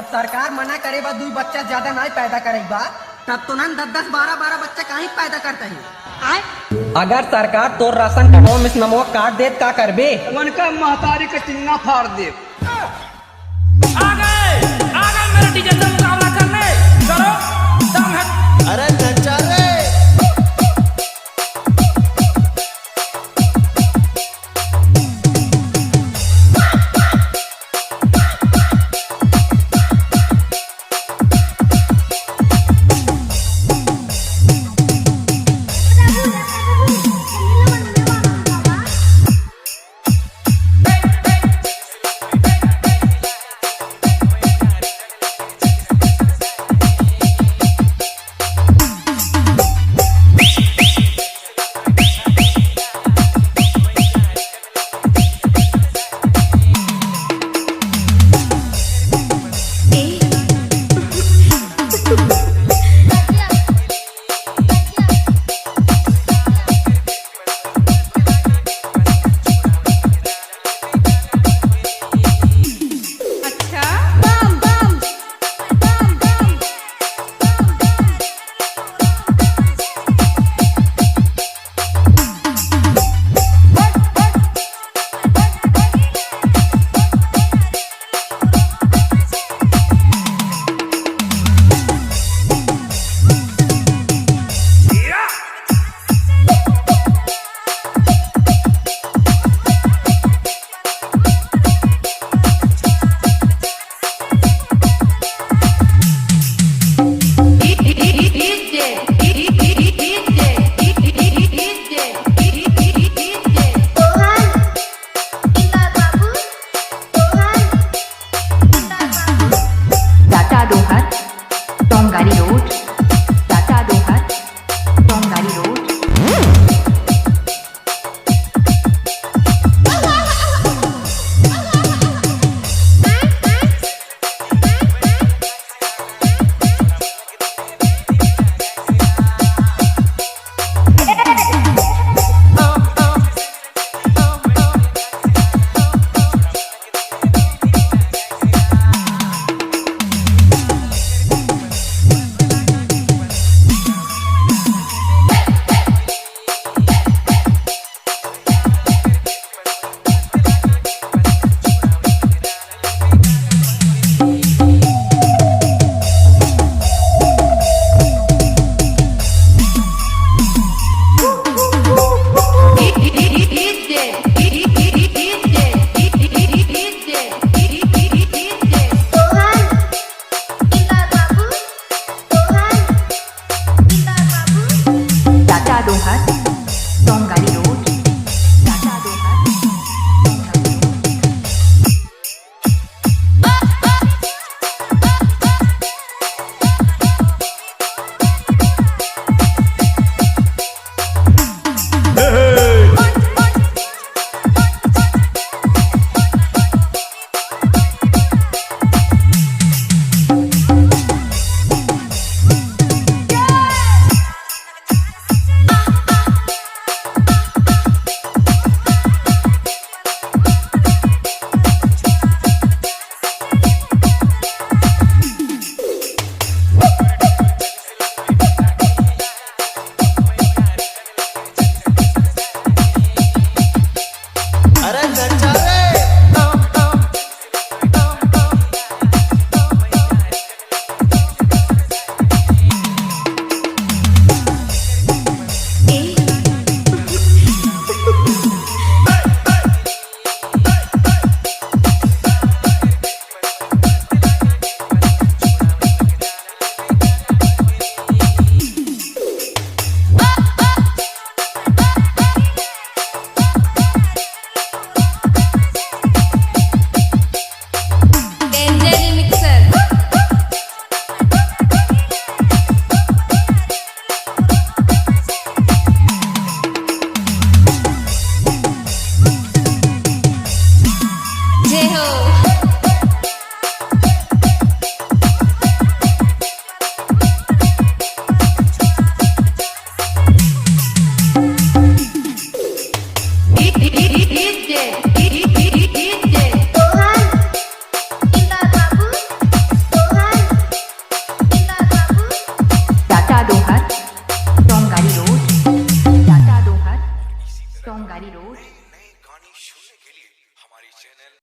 जब सरकार मना करे बा 2 बच्चा ज्यादा नहीं पैदा करे बा, तब तो न 10-10, 12-12 बच्चा कहीं पैदा करते हैं। अगर सरकार तो राशन कार्ड में नमो काट दे का करबे? उनका महतारी का चिंगा फाड़ दे। आ गए मेरे डीजे से मुकाबला करने, करो दम है। अरे नचा रे। टोंगारी रोड,